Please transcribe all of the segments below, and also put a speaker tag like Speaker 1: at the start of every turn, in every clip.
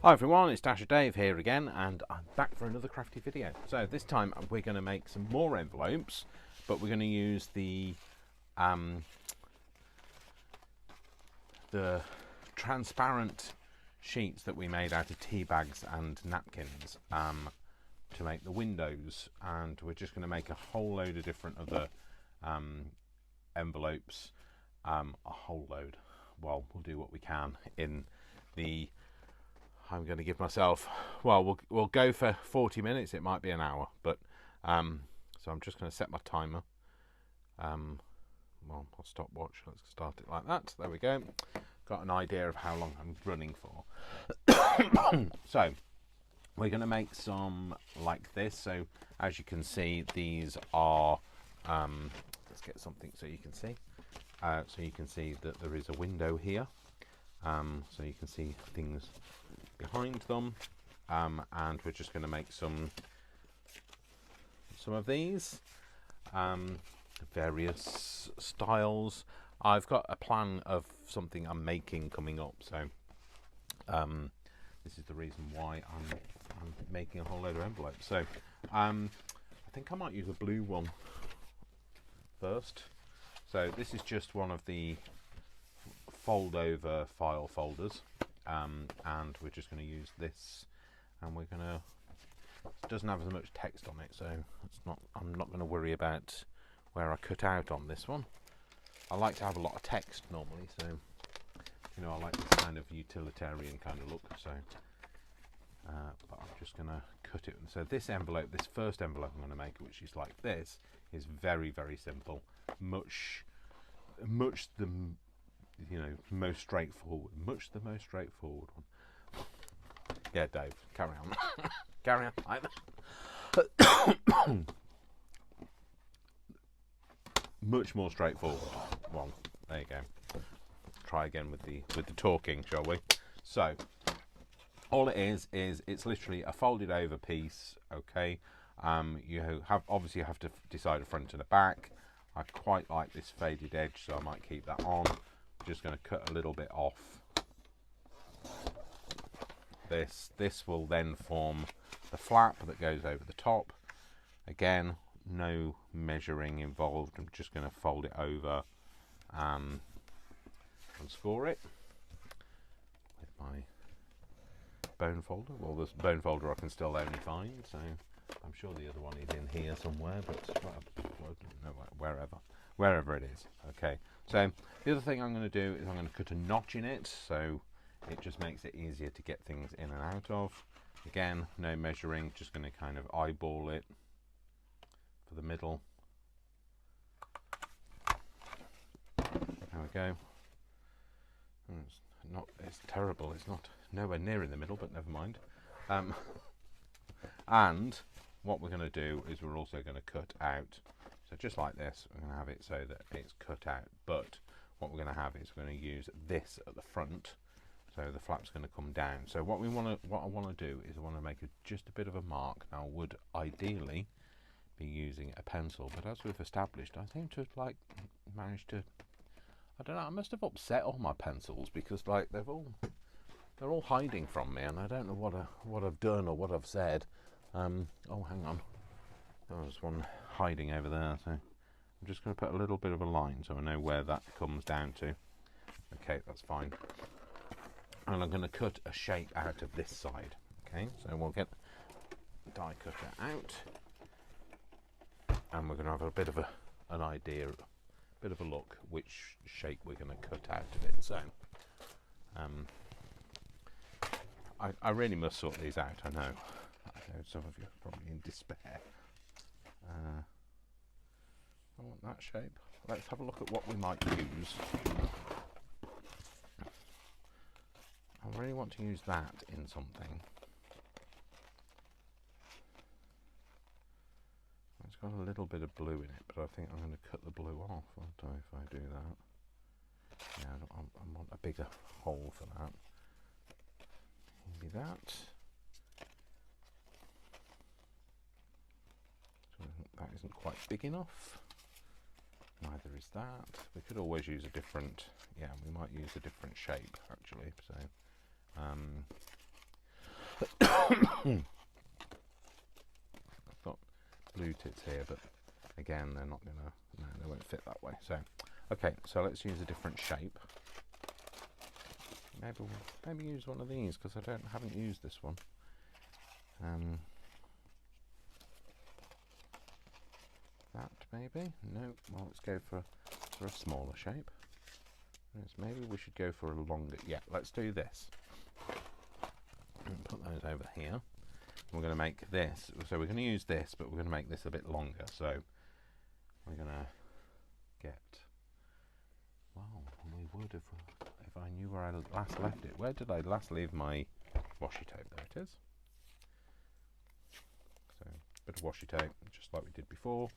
Speaker 1: Hi everyone, it's Dasher Dave here again, and I'm back for another crafty video. So this time we're going to make some more envelopes, but we're going to use the transparent sheets that we made out of tea bags and napkins to make the windows, and we're just going to make a whole load of different other envelopes, a whole load. Well, we'll do what we can in the. I'm going to give myself, well, we'll go for 40 minutes. It might be an hour, but so I'm just going to set my timer. Well, I'll stopwatch. Let's start it like that. There we go. Got an idea of how long I'm running for. So we're going to make some like this. So as you can see, these are. Let's get something so you can see. So you can see that there is a window here. So you can see things behind them, and we're just going to make some of these various styles. I've got a plan of something I'm making coming up, so this is the reason why I'm making a whole load of envelopes. So I think I might use a blue one first. So this is just one of the fold over file folders, and we're just going to use this, and we're going to, it doesn't have as much text on it, so it's not, I'm not going to worry about where I cut out on this one. I like to have a lot of text normally, so you know, I like this kind of utilitarian kind of look, so but I'm just going to cut it. So this envelope, this first envelope I'm going to make, which is like this, is very, very simple, much the most straightforward one. Yeah, Dave, carry on. Carry on. Much more straightforward one. There you go. Try again with the talking, shall we? So all it is it's literally a folded over piece. Okay, you obviously have to decide a front and a back. I quite like this faded edge, so I might keep that on. I'm just going to cut a little bit off this. This will then form the flap that goes over the top. Again, no measuring involved. I'm just going to fold it over and score it with my bone folder. Well, this bone folder I can still only find, so I'm sure the other one is in here somewhere, but wherever it is. Okay, so the other thing I'm going to do is I'm going to cut a notch in it, so it just makes it easier to get things in and out of. Again, no measuring, just going to kind of eyeball it for the middle. There we go. It's terrible, it's not nowhere near in the middle, but never mind. And what we're going to do is we're also going to cut out, so just like this, we're going to have it so that it's cut out, but what we're going to have is we're going to use this at the front, so the flap's going to come down. So what I want to do is I want to make just a bit of a mark. Now I would ideally be using a pencil, but as we've established, I seem to like managed to, I don't know, I must have upset all my pencils, because like they're all hiding from me, and I don't know what I've done or what I've said. Oh, hang on. There's one hiding over there, so I'm just going to put a little bit of a line so I know where that comes down to. Okay, that's fine. And I'm going to cut a shape out of this side. Okay, so we'll get the die cutter out, and we're going to have a bit of an idea, a bit of a look which shape we're going to cut out of it. So I really must sort these out, I know some of you are probably in despair. I want that shape. Let's have a look at what we might use. I really want to use that in something. It's got a little bit of blue in it, but I think I'm going to cut the blue off. I don't know if I do that. Yeah, I want a bigger hole for that. Maybe that. So that isn't quite big enough. Neither is that. We could always use a different, yeah, we might use a different shape actually. So I've got blue tits here, but again, they're not gonna, no, they won't fit that way. So, okay, so let's use a different shape. Maybe use one of these, because I haven't used this one. That maybe? No. Well, let's go for a smaller shape. Yes, maybe we should go for a longer. Yeah, let's do this. Put those over here. We're going to make this. So we're going to use this, but we're going to make this a bit longer. So we're going to get. Well, we would if I knew where I last left it. Where did I last leave my washi tape? There it is. So a bit of washi tape, just like we did before.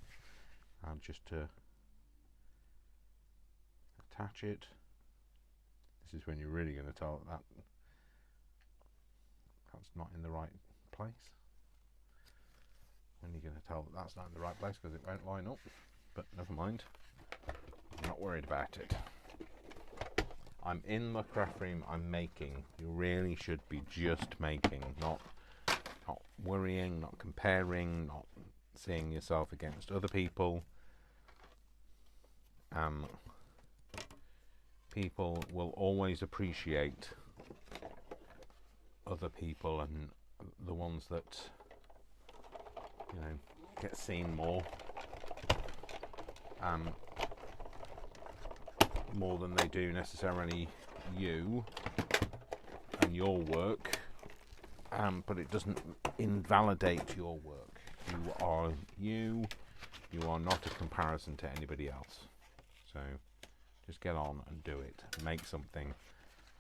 Speaker 1: And just to attach it. This is when you're really going to tell that that's not in the right place. When you're going to tell that that's not in the right place, because it won't line up. But never mind. I'm not worried about it. I'm in my craft room. I'm making. You really should be just making, not worrying, not comparing, not seeing yourself against other people. People will always appreciate other people, and the ones that, you know, get seen more than they do necessarily you and your work, but it doesn't invalidate your work. You are not a comparison to anybody else. So just get on and do it. Make something,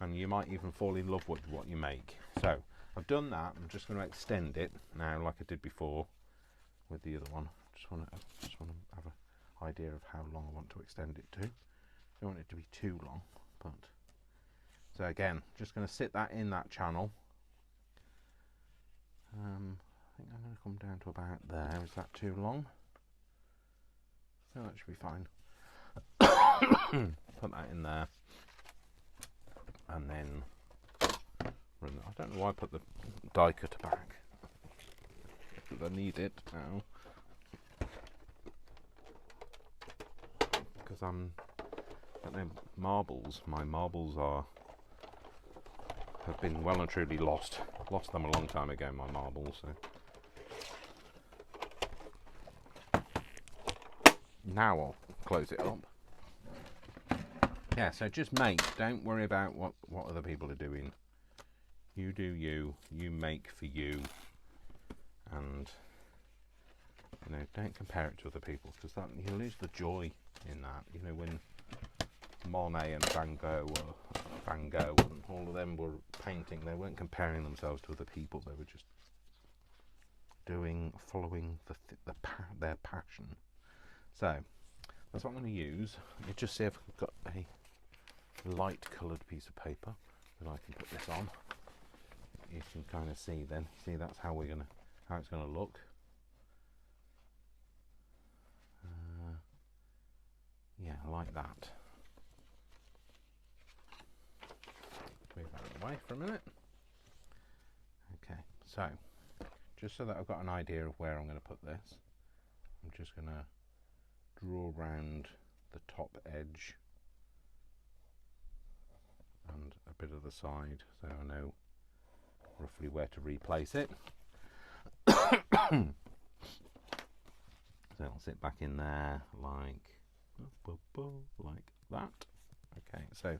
Speaker 1: and you might even fall in love with what you make. So I've done that. I'm just going to extend it now, like I did before with the other one. Just want to have an idea of how long I want to extend it to. Don't want it to be too long, but so again, just going to sit that in that channel. I think I'm going to come down to about there. Is that too long? So that should be fine. Put that in there, and then run. I don't know why I put the die cutter back, because I need it now. Because I don't know, marbles. My marbles have been well and truly lost. Lost them a long time ago. My marbles. So now I'll close it up. Yeah, so just make. Don't worry about what other people are doing. You do you. You make for you. And, you know, don't compare it to other people, because that you lose the joy in that. You know, when Monet and Van Gogh and all of them were painting, they weren't comparing themselves to other people. They were just following their passion. So that's what I'm going to use. Let me just see if I've got a light coloured piece of paper that I can put this on. You can kind of see then. See, that's how it's going to look. Yeah, like that. Move that away for a minute. Okay, so just so that I've got an idea of where I'm going to put this, I'm just going to draw around the top edge and a bit of the side, so I know roughly where to replace it. So I'll sit back in there like that. Okay, so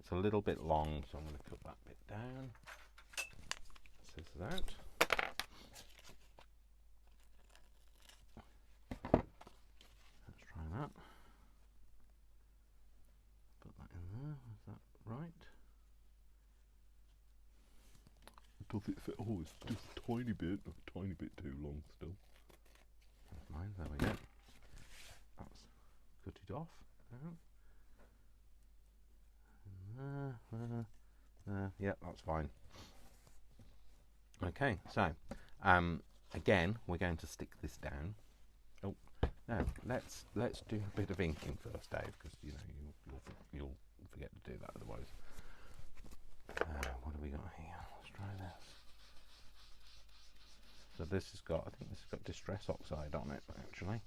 Speaker 1: it's a little bit long, so I'm going to cut that bit down. Scissors out. Let's try that. Put that in there. Is that right? Does it fit? Oh, it's just a tiny bit too long still. Never mind, there we go. That's cut it off now. Yeah, that's fine. Okay, so again, we're going to stick this down. Oh no, let's do a bit of inking first, Dave, because you know you'll forget to do that otherwise. What have we got here? Let's try this. So this has got, I think this has got Distress Oxide on it, actually.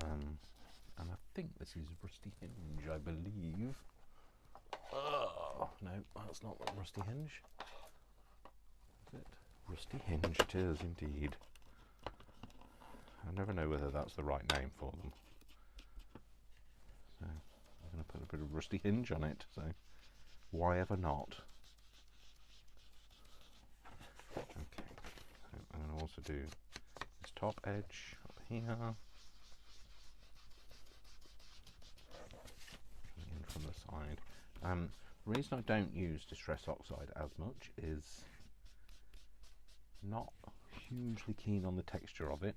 Speaker 1: And I think this is Rusty Hinge, I believe. Oh, no, that's not Rusty Hinge. Is it? Rusty Hinge it is, indeed. I never know whether that's the right name for them. So I'm going to put a bit of Rusty Hinge on it, so why ever not? Okay, so I'm going to also do this top edge up here. In from the side. The reason I don't use Distress Oxide as much is not hugely keen on the texture of it.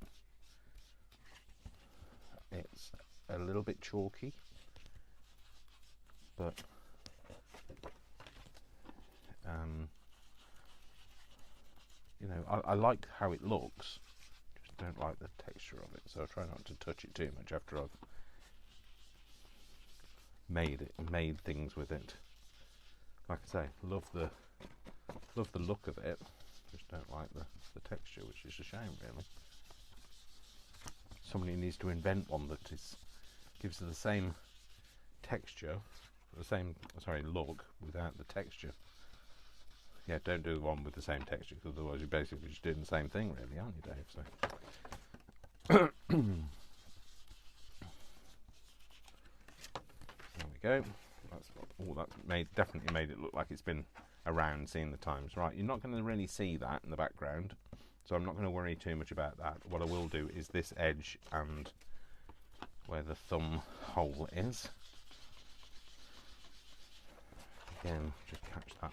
Speaker 1: It's a little bit chalky, but you know, I like how it looks, just don't like the texture of it, so I try not to touch it too much after I've made things with it. Like I say, love the look of it, just don't like the texture, which is a shame, really. Somebody needs to invent one that gives it the same texture, the same look without the texture. Yeah, don't do the one with the same texture, because otherwise you're basically just doing the same thing, really, aren't you, Dave? So there we go. That's definitely made it look like it's been around, seen the times. Right, you're not going to really see that in the background, so I'm not going to worry too much about that. What I will do is this edge and where the thumb hole is. Again, just catch that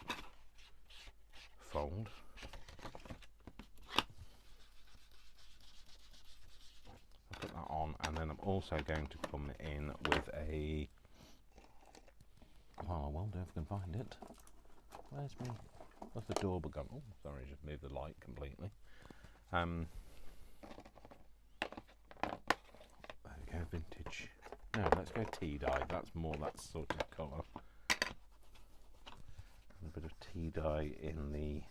Speaker 1: fold. I'll put that on, and then I'm also going to come in with a, well, I wonder if I can find it. Where's the door gone? Oh, sorry, just moved the light completely. There we go, vintage. No, let's go tea dye. That's more that sort of colour. And a bit of tea dye in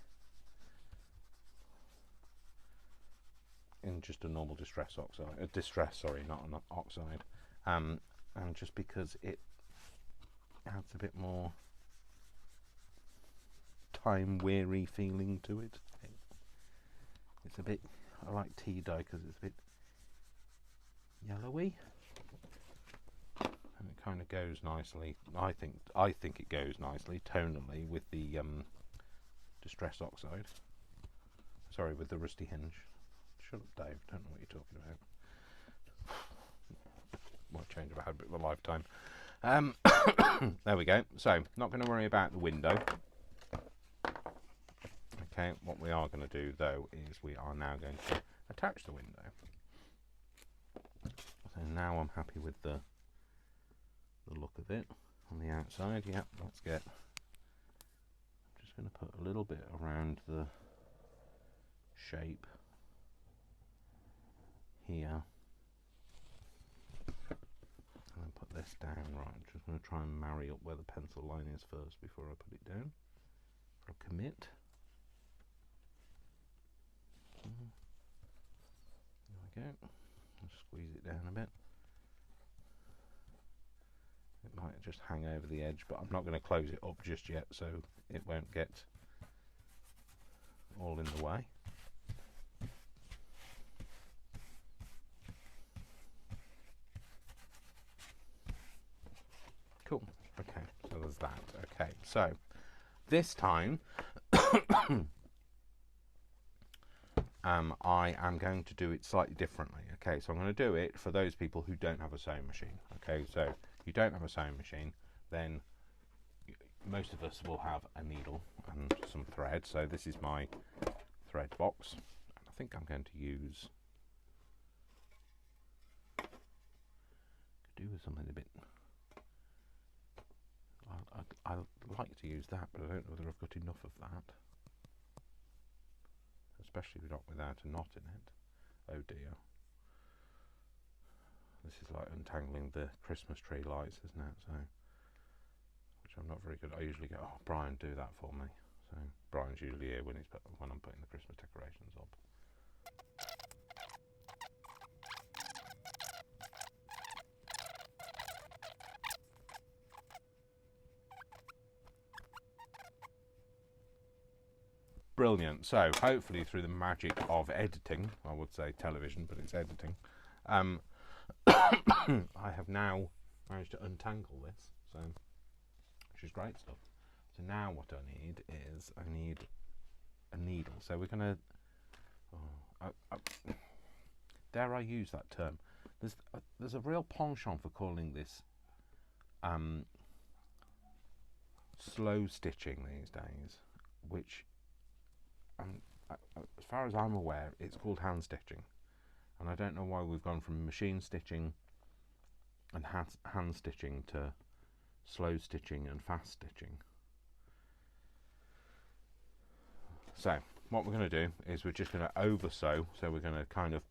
Speaker 1: just a normal distress oxide. Sorry, not an oxide. And just because it adds a bit more time-weary feeling to it. It's a bit, I like tea dye because it's a bit yellowy, and it kind of goes nicely. I think it goes nicely tonally with the Distress Oxide. Sorry, with the Rusty Hinge. Shut up, Dave. Don't know what you're talking about. Might change of a habit of a lifetime. There we go. So, not going to worry about the window. Okay, what we are going to do though is we are now going to attach the window. So now I'm happy with the look of it on the outside. Yep, let's get. I'm just going to put a little bit around the shape here, and then put this down. Right, I'm just going to try and marry up where the pencil line is first before I put it down for a commit. There we go. I'll squeeze it down a bit. It might just hang over the edge, but I'm not going to close it up just yet, so it won't get all in the way. Cool. Okay, so there's that. Okay, so this time I am going to do it slightly differently. Okay, so I'm going to do it for those people who don't have a sewing machine. Okay, so if you don't have a sewing machine, then most of us will have a needle and some thread. So this is my thread box. And I think I'm going to use, could do with something a bit, I like to use that, but I don't know whether I've got enough of that. Especially not without a knot in it. Oh dear. This is like untangling the Christmas tree lights, isn't it? So, which I'm not very good. I usually go, oh, Brian, do that for me. So Brian's usually here when when I'm putting the Christmas decorations up. Brilliant. So hopefully through the magic of editing, I would say television, but it's editing, I have now managed to untangle this, so which is great stuff. So now what I need is I need a needle. So we're gonna dare I use that term? There's a real penchant for calling this slow stitching these days, which as far as I'm aware, it's called hand stitching, and I don't know why we've gone from machine stitching and hand stitching to slow stitching and fast stitching. So what we're going to do is we're just going to over sew. So we're going to kind of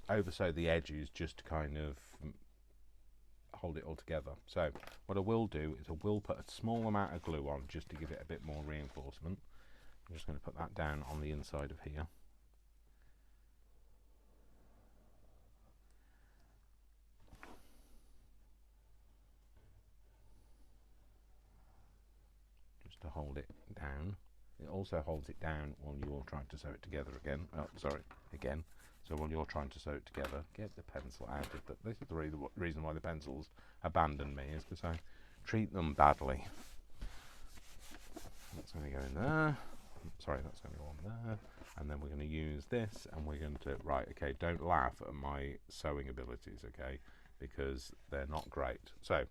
Speaker 1: over sew the edges just to kind of hold it all together. So what I will do is I will put a small amount of glue on just to give it a bit more reinforcement. I'm just going to put that down on the inside of here. Just to hold it down. It also holds it down while you're trying to sew it together again. Oh, sorry, again. So while you're trying to sew it together, get the pencil out of it. This is the reason why the pencils abandon me, is because I treat them badly. That's going to go in there. Sorry, that's going to go on there. And then we're going to use this, and we're going to, right, okay, don't laugh at my sewing abilities, okay, because they're not great. So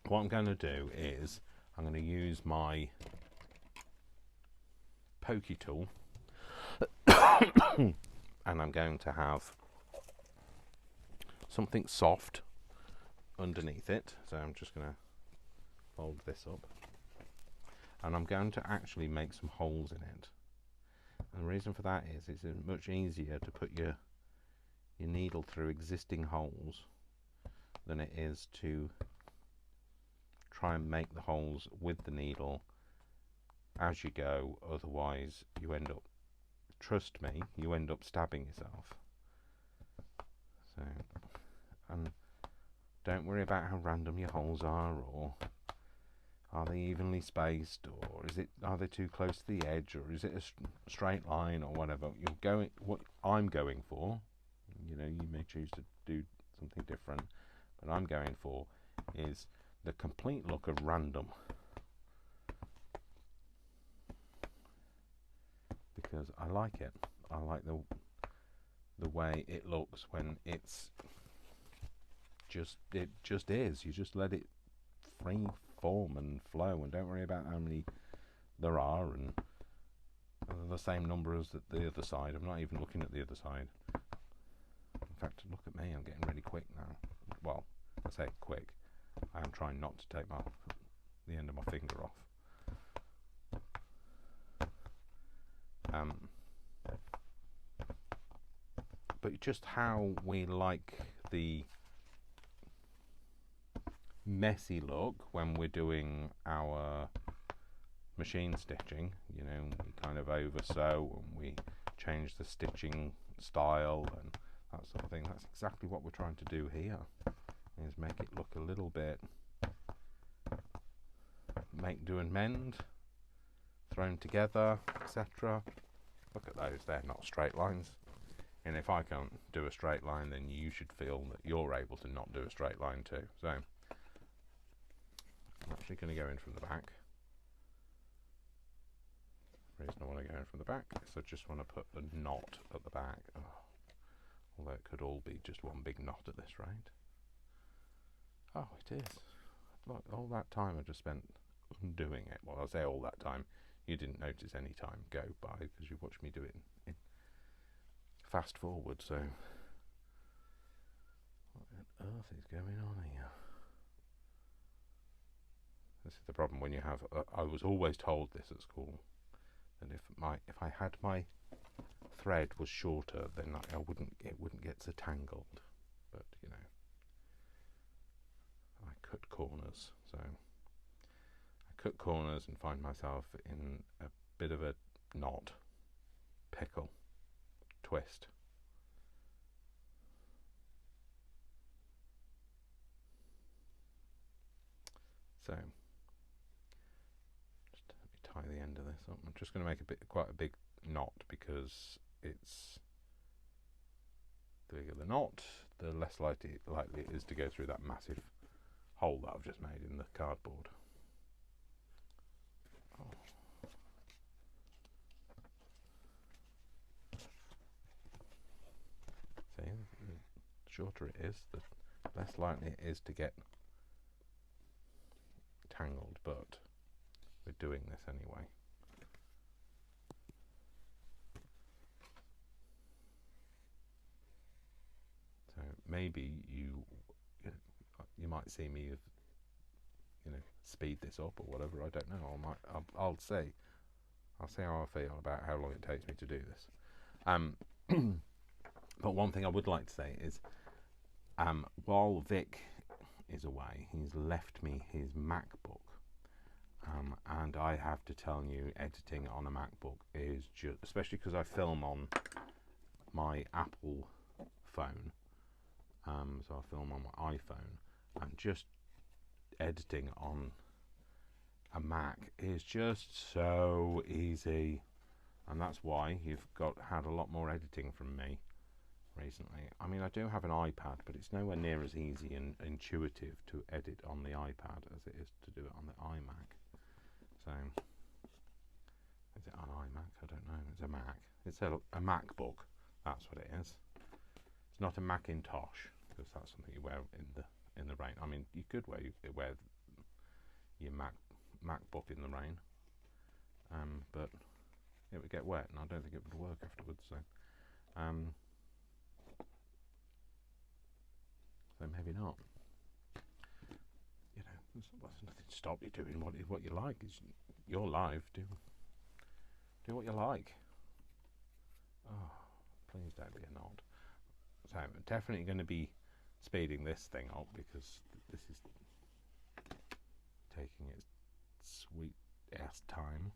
Speaker 1: what I'm going to do is I'm going to use my pokey tool and I'm going to have something soft underneath it. So I'm just going to fold this up, and I'm going to actually make some holes in it. And the reason for that is it's much easier to put your needle through existing holes than it is to try and make the holes with the needle as you go. Otherwise you end up, trust me, you end up stabbing yourself. So, and don't worry about how random your holes are, or are they evenly spaced, or are they too close to the edge, or is it a straight line, or whatever. What I'm going for, you know, you may choose to do something different, but I'm going for is the complete look of random, because I like it. I like the way it looks when it just is. You just let it free form and flow, and don't worry about how many there are, and the same number as the other side. I'm not even looking at the other side. In fact, look at me, I'm getting really quick now. Well, I say quick, I am trying not to take the end of my finger off. But just how we like the messy look when we're doing our machine stitching, you know, we kind of over sew and we change the stitching style and that sort of thing. That's exactly what we're trying to do here, is make it look a little bit make, do and mend, thrown together, etc. Look at those, they're not straight lines. And if I can't do a straight line, then you should feel that you're able to not do a straight line too. So I'm actually going to go in from the back. The reason I want to go in from the back is I just want to put a knot at the back. Oh, although it could all be just one big knot at this rate. Oh, it is. Look, all that time I just spent undoing it. Well, I say all that time. You didn't notice any time go by because you watched me do it in fast forward. So what on earth is going on here? This is the problem when you have. I was always told this at school, that if I had my thread was shorter, then it wouldn't get so tangled. But you know, I cut corners, so I cut corners and find myself in a bit of a knot, pickle, twist. So just let me tie the end of this up. I'm just going to make quite a big knot, because it's the bigger the knot, the less likely it is to go through that massive hole that I've just made in the cardboard. Oh. See, the shorter it is, the less likely it is to get tangled, but we're doing this anyway. So maybe you might see me, speed this up or whatever. I don't know. I'll see how I feel about how long it takes me to do this. But one thing I would like to say is, while Vic is away, he's left me his MacBook, and I have to tell you, editing on a MacBook is just, especially because I film on my Apple phone, so I film on my iPhone, and just editing on a Mac is just so easy, and that's why you've had a lot more editing from me recently. I mean, I do have an iPad, but it's nowhere near as easy and intuitive to edit on the iPad as it is to do it on the iMac. So, is it an iMac? I don't know. It's a Mac. It's a MacBook. That's what it is. It's not a Macintosh, because that's something you wear in the rain. I mean, you could wear your MacBook in the rain, but it would get wet, and I don't think it would work afterwards. So, so maybe not. There's nothing to stop you doing what you like. It's your life. Do what you like. Oh, please don't be a knot. So I'm definitely going to be speeding this thing up, because this is taking its sweet ass time.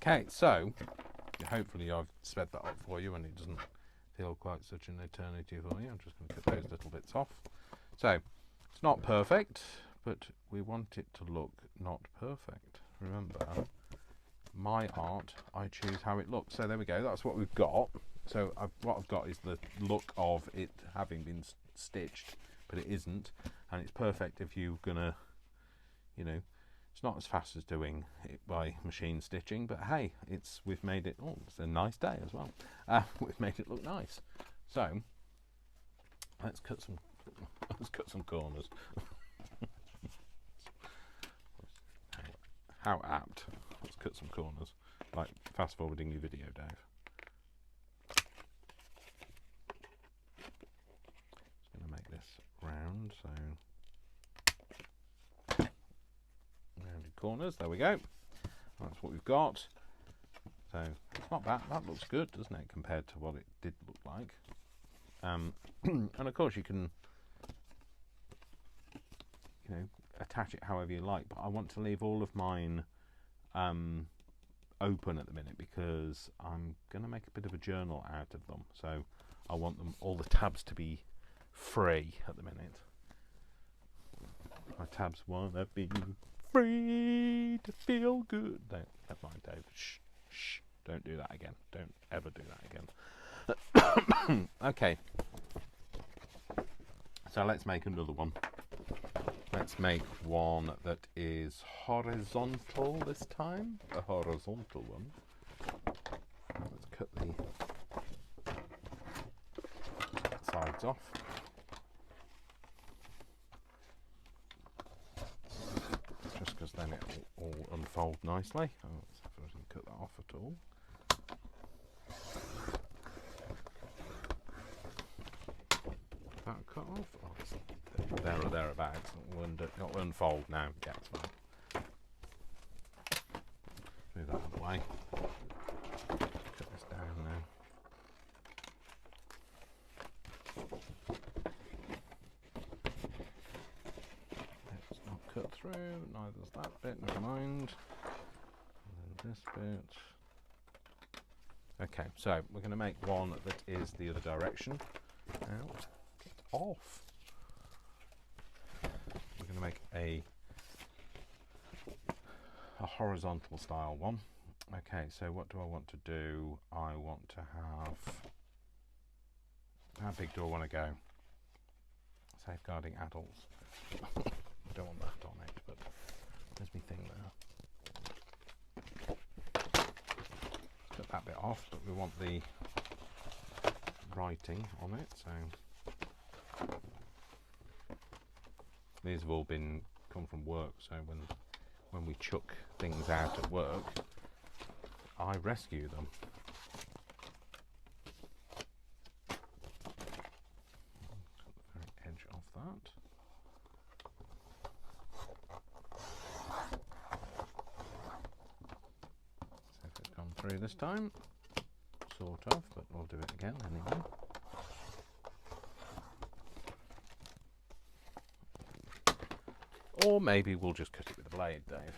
Speaker 1: Okay, so hopefully I've sped that up for you and it doesn't feel quite such an eternity for you. I'm just going to cut those little bits off. So it's not perfect, but we want it to look not perfect. Remember, my art, I choose how it looks. So there we go, that's what we've got. So what I've got is the look of it having been stitched, but it isn't, and it's perfect if you're gonna, it's not as fast as doing it by machine stitching, but hey, we've made it. Oh, it's a nice day as well. We've made it look nice. So let's cut some corners. How apt. Let's cut some corners. Like fast forwarding your video, Dave. Just going to make this round, so rounded corners. There we go. That's what we've got. So it's not bad. That looks good, doesn't it, compared to what it did look like? And of course you can, attach it however you like. But I want to leave all of mine open at the minute, because I'm going to make a bit of a journal out of them. So I want all the tabs to be free at the minute. My tabs wanna be free to feel good. Don't, never mind, Dave. Shh, shh. Don't do that again. Don't ever do that again. Okay. So let's make another one. Let's make one that is horizontal this time. A horizontal one. Let's cut the sides off. Just because then it will all unfold nicely. Oh, let's see if I can cut that off at all. That cut off? Oh, it's there or thereabouts. It'll unfold now. Yeah, it's fine. Move that out of the way. Cut this down now. It's not cut through, neither's that bit, never mind. And then this bit. Okay, so we're going to make one that is the other direction. Now, get off. We're going to make a horizontal style one. Okay, so what do I want to do? I want to have... How big do I want to go? Safeguarding adults. I don't want that on it, but there's my thing there. Cut that bit off, but we want the writing on it, so these have all come from work, so when we chuck things out at work, I rescue them. Cut the very edge off that. See if it's gone through this time. Sort of, but we'll do it again anyway. Or maybe we'll just cut it with a blade, Dave.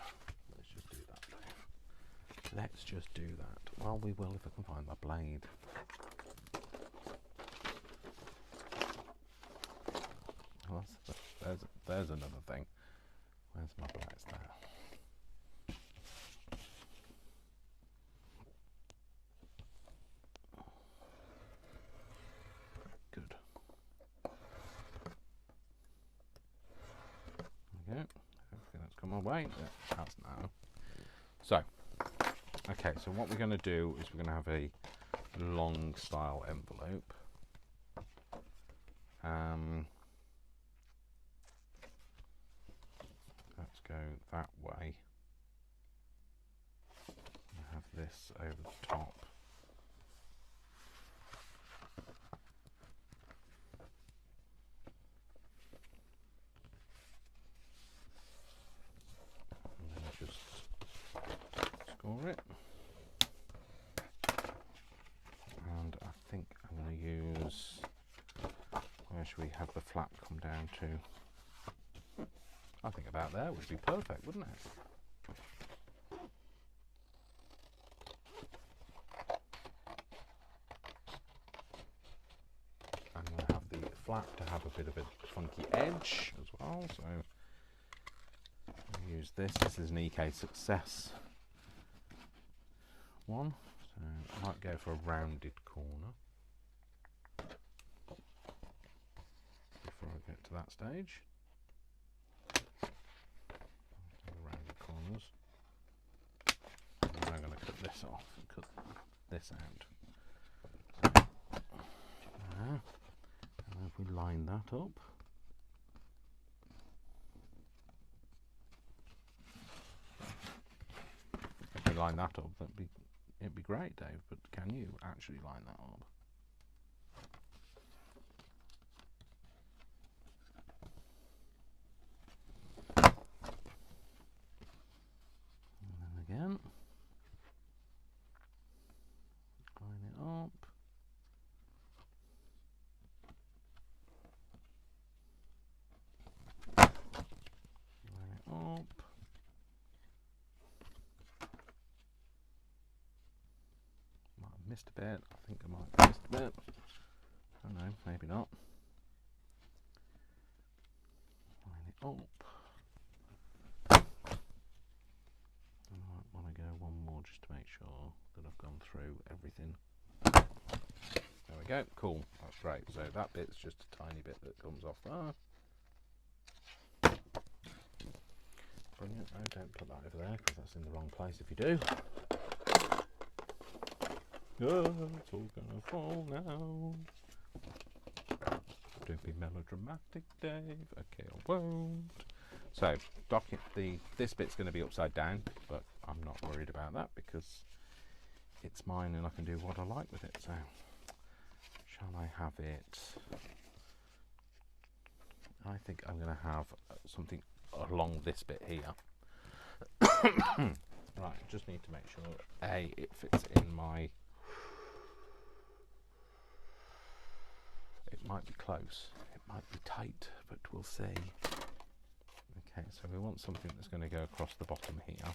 Speaker 1: Let's just do that, Dave. Let's just do that. Well, we will if I can find my blade. Well, there's another thing. Where's my blade? It's there. Good. There we go. Everything that's come away. Yeah, that's now. So, okay, so what we're going to do is we're going to have a long style envelope. Let's go that way. I have this over the top. And then just score it. And I think I'm going to use, where should we have the flap come down to? I think about there would be perfect, wouldn't it? I'm going to have the flap to have a bit of a funky edge as well, so I'll use this. This is an EK Success one, so I might go for a rounded corner before I get to that stage. Rounded corners. And I'm going to cut this off and cut this out. There. And if we line that up, if we line that up, it'd be great, Dave. But can you actually line that up? And then again, line it up. Line it up. Might have missed a bit. I think I might have missed a bit. I don't know, maybe not. Line it up. sure that I've gone through everything. There we go. Cool. That's great. So that bit's just a tiny bit that comes off there. Brilliant. Oh, don't put that over there because that's in the wrong place if you do. Oh, it's all gonna fall now. Don't be melodramatic, Dave. Okay, I won't. So, this bit's going to be upside down, but I'm not worried about that because it's mine and I can do what I like with it. So, shall I have it? I think I'm going to have something along this bit here. Right, just need to make sure it fits in my. It might be close, it might be tight, but we'll see. Okay, so we want something that's going to go across the bottom here.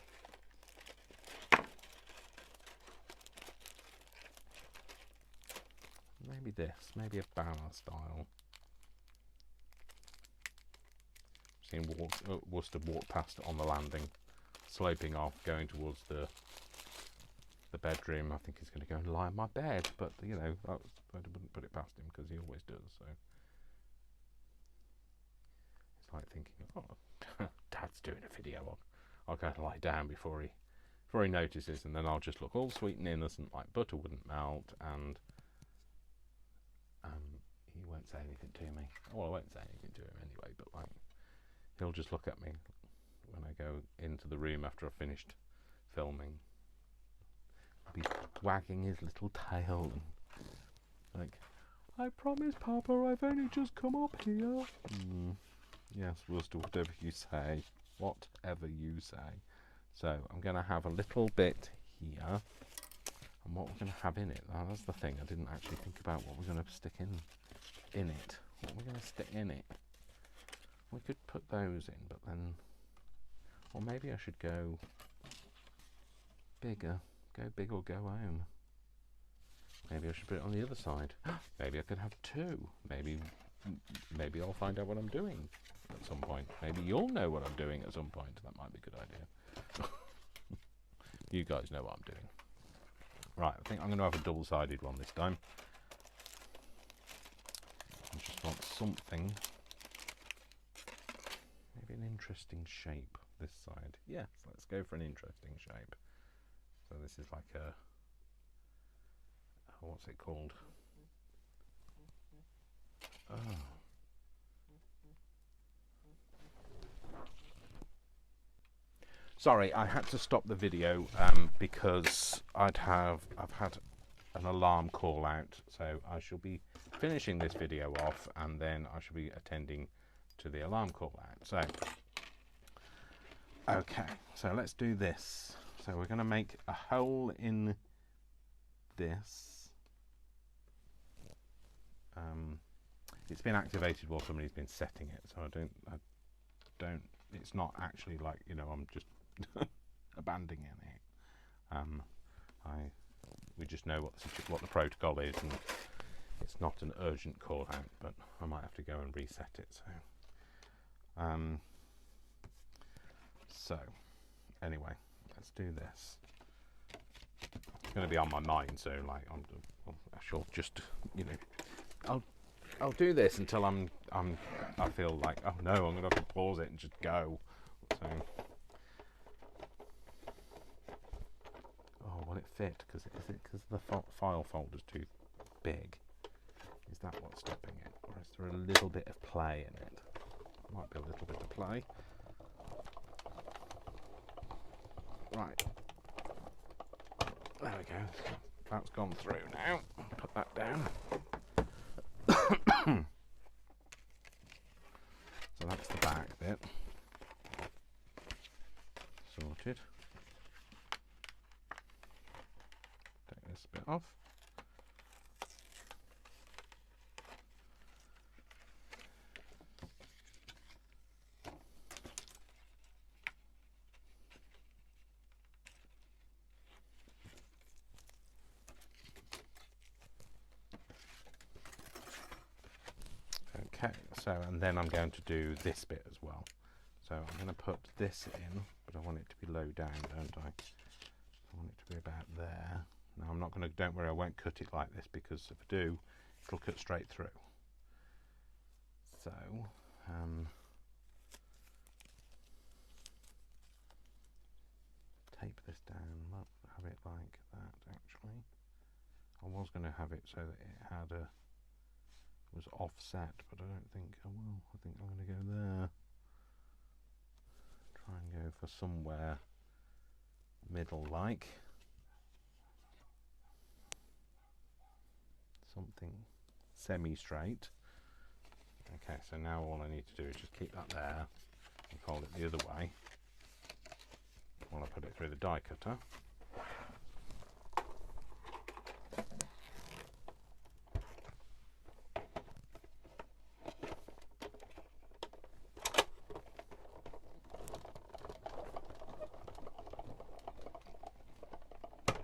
Speaker 1: Maybe this, maybe a banner style. Seen Worcester walk past on the landing, sloping off, going towards the bedroom. I think he's going to go and lie on my bed, but you know, I wouldn't put it past him because he always does. So it's like thinking, oh, Dad's doing a video. I'll go to lie down before he notices, and then I'll just look all sweet and innocent, like butter wouldn't melt, and he won't say anything to me. Well, I won't say anything to him anyway, but like he'll just look at me when I go into the room after I've finished filming. Be wagging his little tail and like, I promise, Papa, I've only just come up here. Yes, Worcester, whatever you say. Whatever you say. So I'm going to have a little bit here. And what we're going to have in it, that's the thing. I didn't actually think about what we're going to stick in it. What we're going to stick in it. We could put those in, but then... Or maybe I should go bigger. Go big or go home. Maybe I should put it on the other side. Maybe I could have two. Maybe I'll find out what I'm doing at some point. Maybe you'll know what I'm doing at some point. That might be a good idea. You guys know what I'm doing. Right, I think I'm going to have a double-sided one this time. I just want something. Maybe an interesting shape this side. Yes, let's go for an interesting shape. So this is like a, what's it called? Oh. Sorry, I had to stop the video because I've had an alarm call out. So I shall be finishing this video off and then I shall be attending to the alarm call out. So, okay, so let's do this. So we're going to make a hole in this. It's been activated while somebody's been setting it, so I don't. It's not actually like, you know, I'm just abandoning it. We just know what the protocol is, and it's not an urgent call out, but I might have to go and reset it. So, anyway. Let's do this. It's going to be on my mind, so like I shall just, you know, I'll do this until I feel like, oh no, I'm going to have to pause it and just go. So, oh, will it fit? Is it because the file folder's too big? Is that what's stopping it, or is there a little bit of play in it? Might be a little bit of play. Right, there we go. That's gone through now. Put that down. So that's the back bit. Sorted. Take this bit off. Okay, so and then I'm going to do this bit as well. So I'm going to put this in, but I want it to be low down, don't I? I want it to be about there. Now I'm not going to, don't worry, I won't cut it like this, because if I do, it'll cut straight through. So, tape this down, not have it like that actually. I was going to have it so that it had a, was offset, but I don't think I will. I think I'm going to go there. Try and go for somewhere middle like. Something semi-straight. Okay, so now all I need to do is just keep that there and fold it the other way while I put it through the die cutter.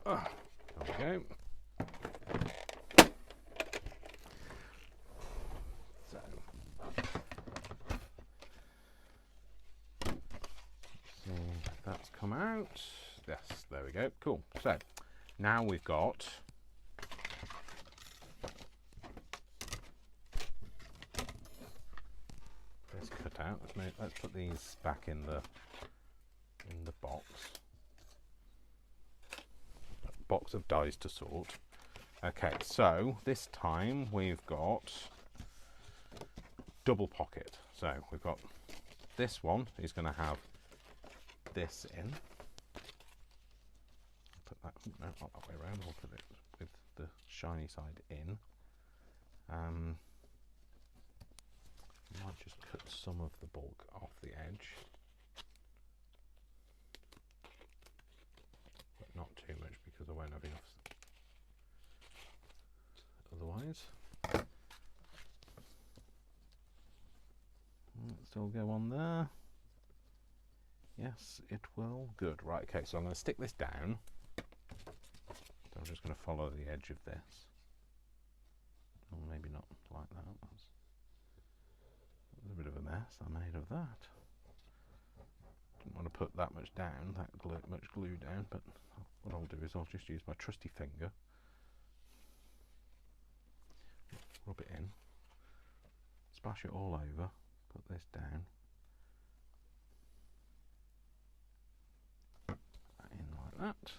Speaker 1: There we go. So, that's come out. Yes, there we go. Cool. So now we've got this cut out. Let's put these back in the box of dies to sort. Okay, so this time we've got double pocket. So we've got this one is going to have this in. Put that, no, not that way around. We'll put it with the shiny side in. Might just cut some of the bulk off the edge, but not too much because I won't have enough otherwise. Still go on there. Yes, it will. Good. Right, okay, so I'm going to stick this down. So I'm just going to follow the edge of this. Or maybe not like that. That's a bit of a mess I made of that. Didn't want to put that much down, much glue down, but what I'll do is I'll just use my trusty finger. Rub it in. Splash it all over. Put this down. In like that,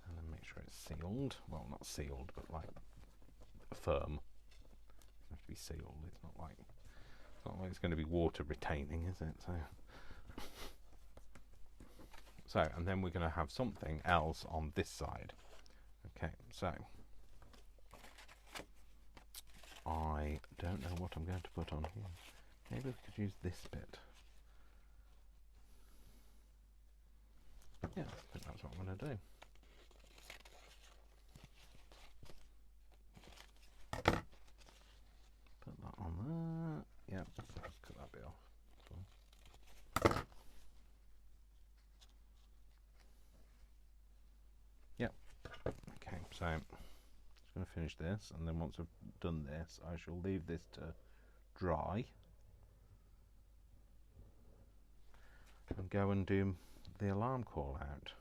Speaker 1: and then make sure it's sealed. Well, not sealed, but like firm. It has to be sealed. It's not like it's going to be water retaining, is it? So, and then we're going to have something else on this side. Okay, so I don't know what I'm going to put on here. Maybe we could use this bit. Yeah, I think that's what I'm going to do. Put that on there. Yep, let's cut that bit off. Yep. Okay, so I'm just going to finish this, and then once I've done this, I shall leave this to dry and go and do the alarm call out.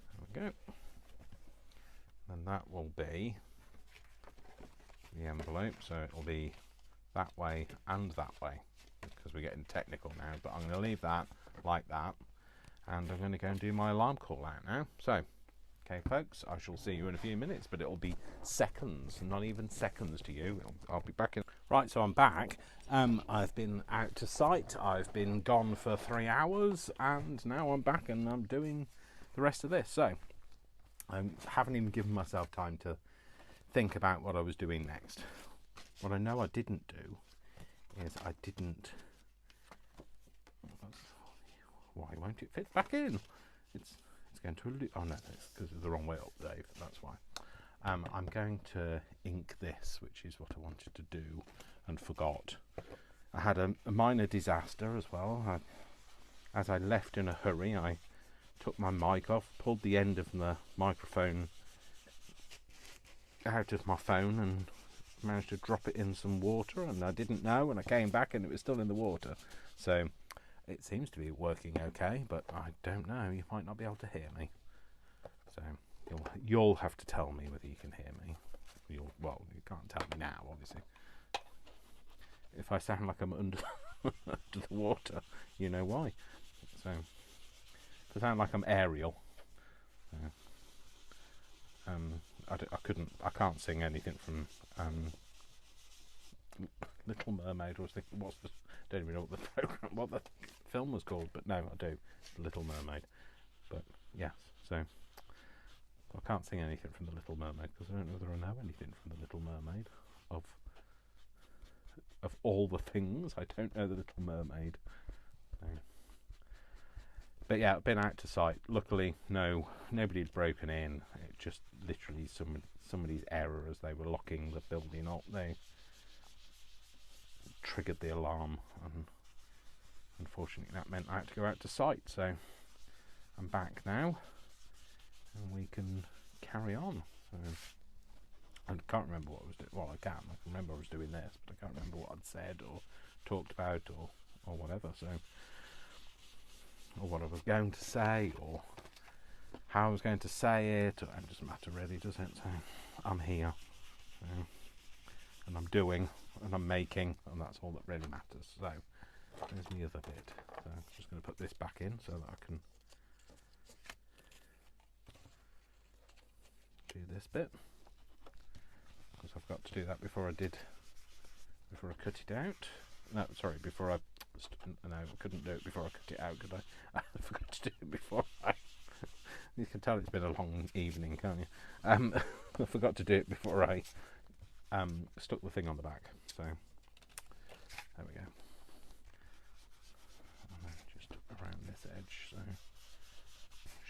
Speaker 1: There we go. And that will be the envelope, so it will be that way and that way, because we're getting technical now, but I'm going to leave that like that, and I'm going to go and do my alarm call out now. So, okay folks, I shall see you in a few minutes, but it'll be seconds, not even seconds to you. I'll be back in. Right, so I'm back. I've been out to site, I've been gone for 3 hours, and now I'm back and I'm doing the rest of this. So, I haven't even given myself time to think about what I was doing next. What I know I didn't do is I didn't... Why won't it fit back in? It's going to... Oh no, it's because it's the wrong way up, Dave. That's why. I'm going to ink this, which is what I wanted to do and forgot. I had a minor disaster as well. As I left in a hurry, I took my mic off, pulled the end of the microphone out of my phone and managed to drop it in some water, and I didn't know, and I came back and it was still in the water. So it seems to be working okay, but I don't know. You might not be able to hear me. So you'll have to tell me whether you can hear me. Well, you can't tell me now, obviously. If I sound like I'm under the water, you know why. So if I sound like I'm Ariel, I can't sing anything from Little Mermaid. I was thinking, don't even know what the film was called, but no, I do. Little Mermaid. But yes, so I can't sing anything from the Little Mermaid because I don't know whether I know anything from the Little Mermaid. Of all the things, I don't know the Little Mermaid. So. But yeah, I've been out to site. Luckily, nobody'd broken in. It just literally somebody's error as they were locking the building up. They triggered the alarm, and unfortunately that meant I had to go out to site. So I'm back now, and we can carry on. So I can't remember what I was doing. Well, I can remember I was doing this, but I can't remember what I'd said or talked about or whatever. So, or what I was going to say, or how I was going to say it. It doesn't matter really, does it? So I'm here, and I'm doing, and I'm making, and that's all that really matters. So there's the other bit. So I'm just going to put this back in so that I can do this bit. Because I've got to do that before I cut it out. No, sorry, before I couldn't do it before I cut it out, could I? I forgot to do it before you can tell it's been a long evening, can't you? I forgot to do it before I stuck the thing on the back. So there we go. And just around this edge. So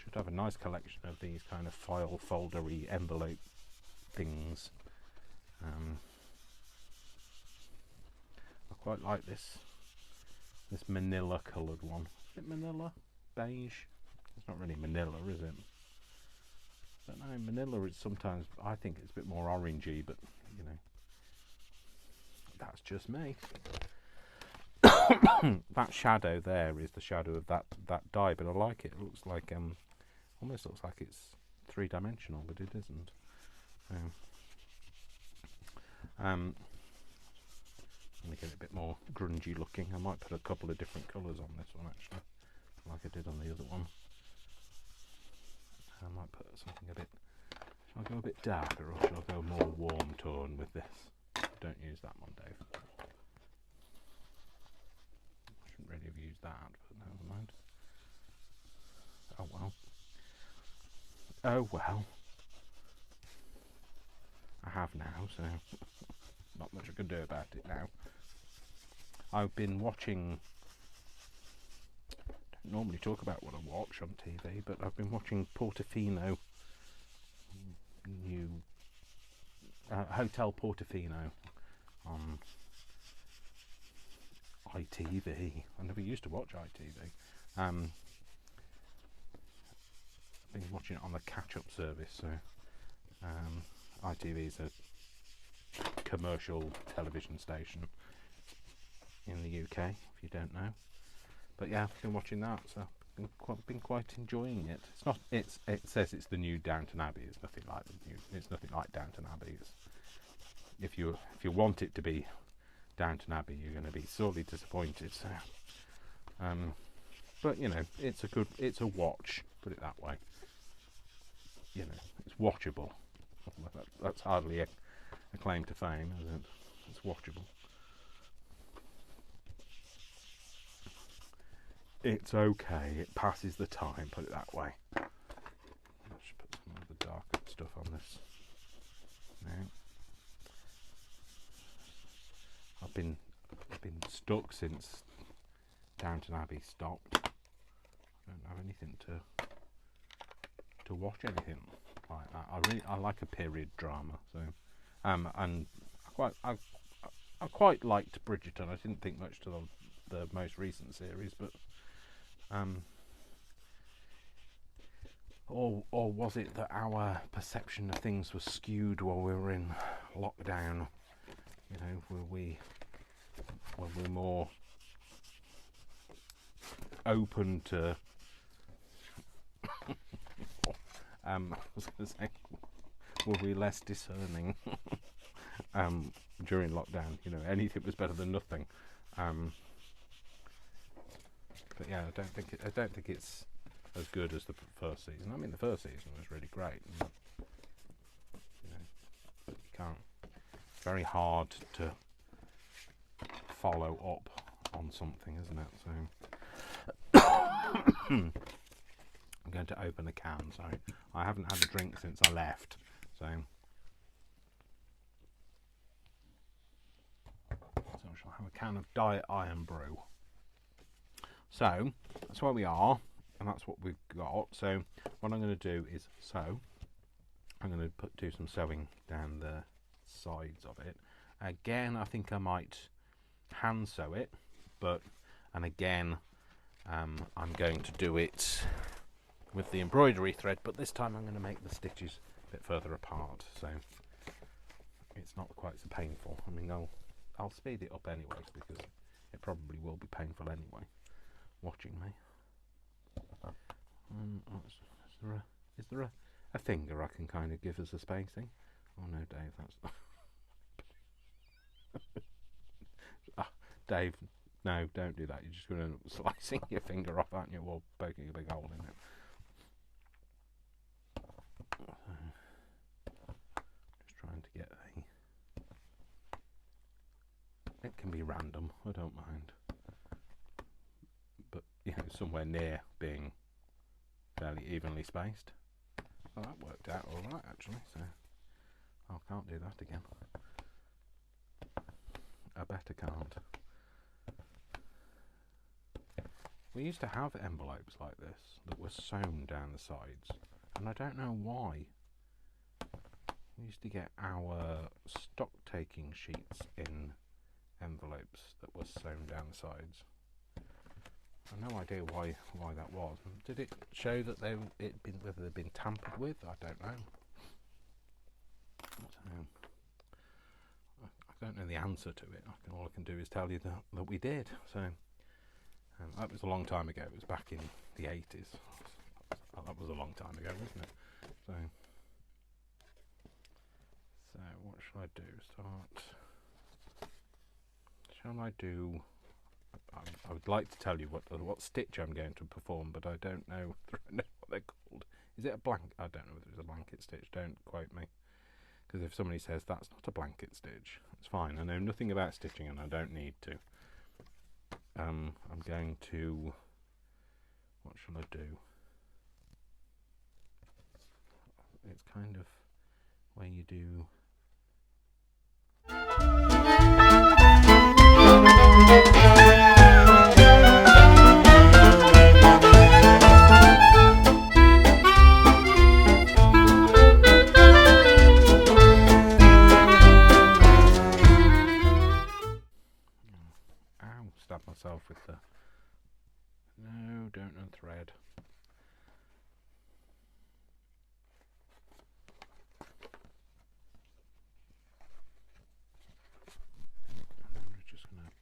Speaker 1: should have a nice collection of these kind of file foldery envelope things. I quite like this manila coloured one. Is it manila? Beige? It's not really manila, is it? But no, manila is sometimes, I think it's a bit more orangey, but you know, that's just me. That shadow there is the shadow of that die, but I like it. It looks like almost looks like it's three-dimensional, but it isn't. Make it a bit more grungy looking. I might put a couple of different colours on this one actually, like I did on the other one. I might put something a bit. Shall I go a bit darker, or shall I go more warm tone with this? Don't use that one, Dave. I shouldn't really have used that, but never mind. Oh well. Oh well. I have now, so not much I can do about it now. I've been watching, I don't normally talk about what I watch on TV, but I've been watching Portofino, new Hotel Portofino on ITV. I never used to watch ITV. I've been watching it on the catch-up service, so ITV is a commercial television station in the UK, if you don't know. But yeah, I've been watching that, so I've been quite enjoying it. It's not. It says it's the new Downton Abbey. It's nothing like It's nothing like Downton Abbey. If you want it to be Downton Abbey, you're going to be sorely disappointed. So, but you know, it's a watch. Put it that way. You know, it's watchable. That's hardly a claim to fame, is it? It's watchable. It's okay. It passes the time. Put it that way. I should put some of the darker stuff on this. Now, I've been stuck since Downton Abbey stopped. I don't have anything to watch anything like that. I like a period drama. So, and I quite liked Bridgerton. I didn't think much to the most recent series, but or was it that our perception of things was skewed while we were in lockdown? You know, were we more open to I was going to say, were we less discerning during lockdown? You know, anything was better than nothing. But yeah, I don't think it's as good as the first season. I mean, the first season was really great. And, you know, but you can't. It's very hard to follow up on something, isn't it? So I'm going to open a can. So I haven't had a drink since I left. So I shall have a can of Diet Iron Brew. So that's where we are, and that's what we've got. So what I'm going to do is I'm going to do some sewing down the sides of it. Again, I think I might hand sew it, and again, I'm going to do it with the embroidery thread, but this time I'm going to make the stitches a bit further apart, so it's not quite so painful. I mean, I'll speed it up anyway, because it probably will be painful anyway, watching me. Is there a finger I can kind of give as a spacing? Oh no, Dave, that's Dave, no, don't do that. You're just going to end up slicing your finger off, aren't you, or poking a big hole in it. Just trying to get it can be random, I don't mind, but you know, somewhere near being fairly evenly spaced. Well, that worked out alright actually, so I can't do that again. I better can't. We used to have envelopes like this that were sewn down the sides, and I don't know why. We used to get our stock taking sheets in envelopes that were sewn down the sides. I've no idea why that was. Did it show that whether they'd been tampered with? I don't know. I don't know the answer to it. All I can do is tell you that we did. So that was a long time ago. It was back in the 80s. That was a long time ago, wasn't it? So what shall I do? Shall I do? I would like to tell you what stitch I'm going to perform, but I don't know what they're called. Is it a blanket? I don't know whether it's a blanket stitch. Don't quote me, because if somebody says that's not a blanket stitch, it's fine. I know nothing about stitching, and I don't need to. I'm going to. What shall I do? It's kind of where you do. Ow, stab myself with the. No, don't unthread.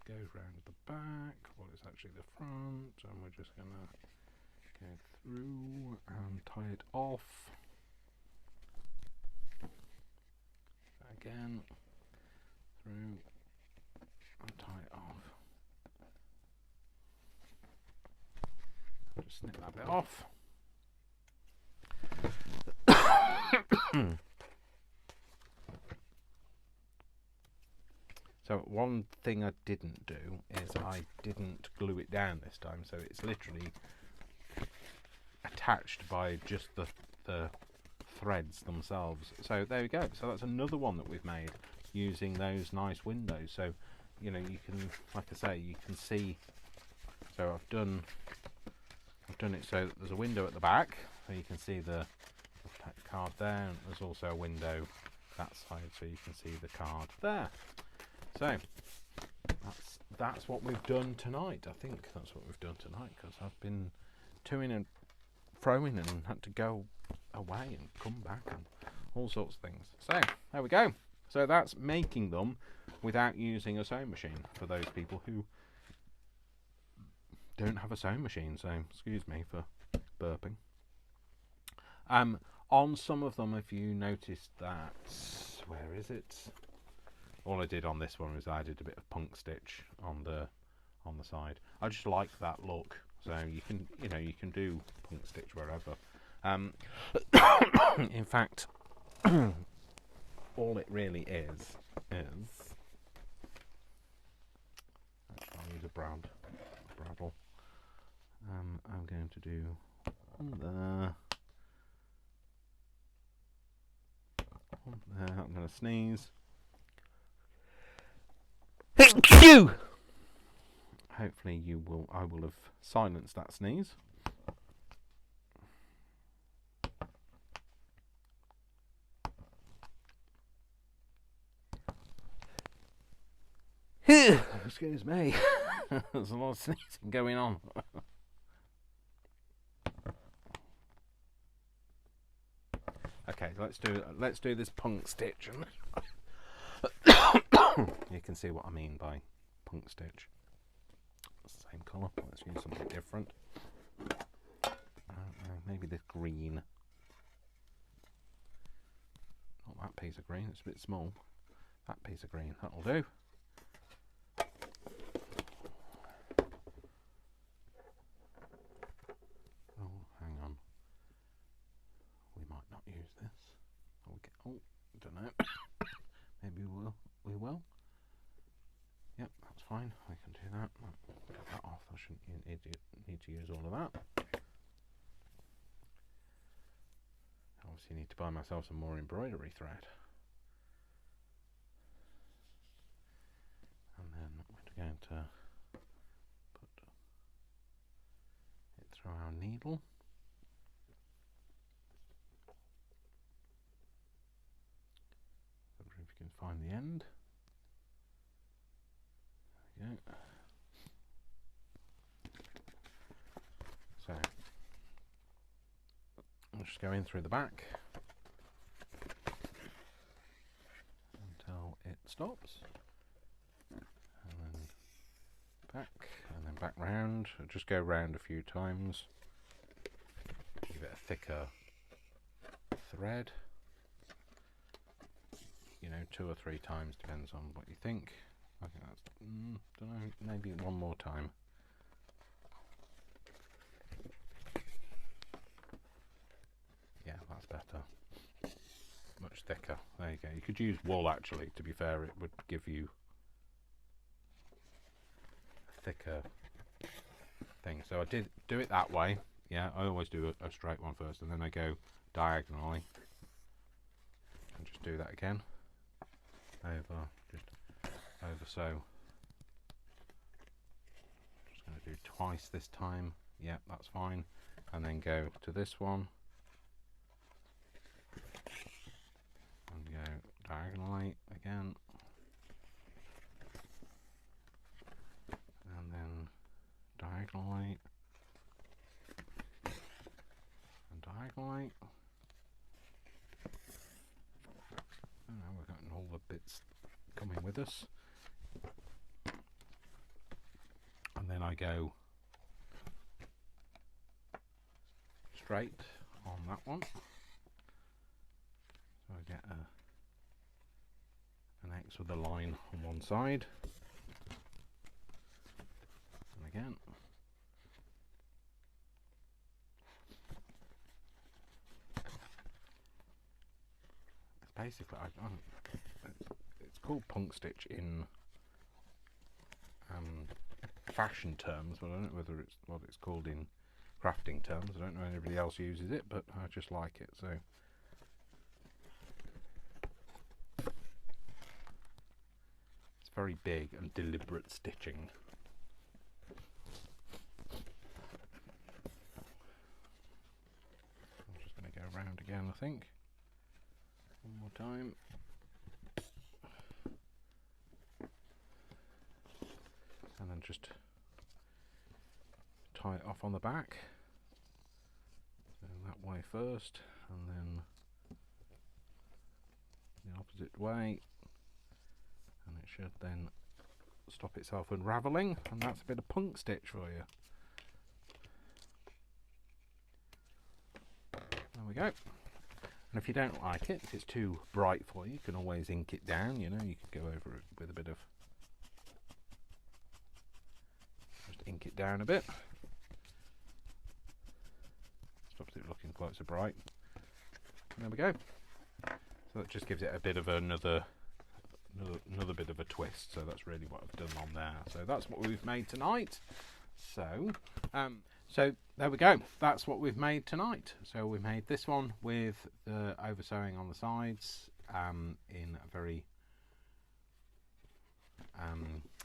Speaker 1: Go round the back, well it's actually the front, and we're just going to go through and tie it off. Again, through and tie it off. I'll just snip that bit off. So one thing I didn't do is I didn't glue it down this time, so it's literally attached by just the threads themselves. So there we go. So that's another one that we've made using those nice windows. So you know, you can, like I say, you can see. So I've done it so that there's a window at the back, so you can see the card there, and there's also a window that side, so you can see the card there. So that's what we've done tonight. I think that's what we've done tonight, because I've been toing and throwing and had to go away and come back and all sorts of things. So there we go. So that's making them without using a sewing machine for those people who don't have a sewing machine. So excuse me for burping. On some of them, if you noticed that, where is it? All I did on this one was I did a bit of punk stitch on the side. I just like that look. So you can do punk stitch wherever. In fact, all it really is. Actually, I'll use a bradawl. I'm going to do there. I'm going to sneeze. Hopefully I will have silenced that sneeze. Excuse me. There's a lot of sneezing going on. Okay, let's do this punk stitch. You can see what I mean by punk stitch. Same colour. Let's use something different. Maybe this green. Not that piece of green. It's a bit small. That piece of green. That'll do. Oh, hang on. We might not use this. Don't know. Maybe we will. Yep, that's fine. I can do that. Get that off. I shouldn't need to use all of that. Obviously need to buy myself some more embroidery thread. And then we're going to put it through our needle. I wonder if you can find the end. There we go. So I'll just go in through the back until it stops, and then back, and then back round. I'll just go round a few times. Give it a thicker thread. 2 or 3 times, depends on what you think. I think that's, don't know, maybe one more time. Yeah, that's better. Much thicker. There you go. You could use wool actually, to be fair, it would give you a thicker thing. So I did do it that way. Yeah, I always do a straight one first, and then I go diagonally. And just do that again. Over so. Just going to do twice this time. Yep, that's fine. And then go to this one. And go diagonally again. And then diagonally. And diagonally. And now we've got all the bits coming with us. And then I go straight on that one. So I get an X with a line on one side. And again. It's basically, it's called punk stitch in fashion terms, but I don't know whether it's what it's called in crafting terms. I don't know if anybody else uses it, but I just like it. So it's very big and deliberate stitching. I'm just going to go around again, I think. One more time. And then just tie it off on the back. way first, and then the opposite way, and it should then stop itself unravelling, and that's a bit of punk stitch for you. There we go. And if you don't like it, if it's too bright for you, you can always ink it down, you know, you could go over it with a bit of, just ink it down a bit. Stops it looking quite so bright. And there we go. So that just gives it a bit of another bit of a twist. So that's really what I've done on there. So that's what we've made tonight. So there we go. That's what we've made tonight. So we made this one with the over sewing on the sides, in a very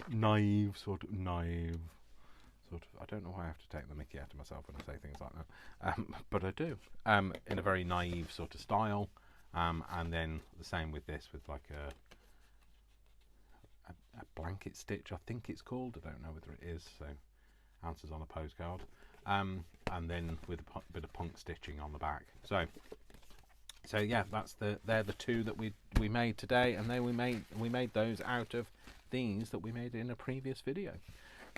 Speaker 1: naive sort of. I don't know why I have to take the mickey out of myself when I say things like that, but I do. In a very naive sort of style, and then the same with this, with like a blanket stitch, I think it's called. I don't know whether it is. So answers on a postcard, and then with a bit of punk stitching on the back. So yeah, they're the two that we made today, and then we made those out of these that we made in a previous video.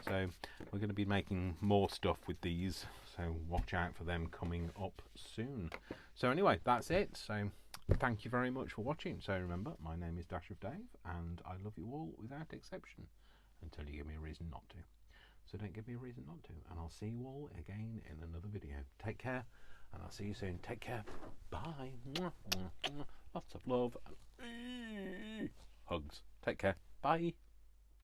Speaker 1: So we're going to be making more stuff with these, so watch out for them coming up soon. So anyway, that's it. So thank you very much for watching. So remember, my name is Dash of Dave, and I love you all without exception, until you give me a reason not to. So don't give me a reason not to, and I'll see you all again in another video. Take care, and I'll see you soon. Take care. Bye. Lots of love. Hugs. Take care. Bye.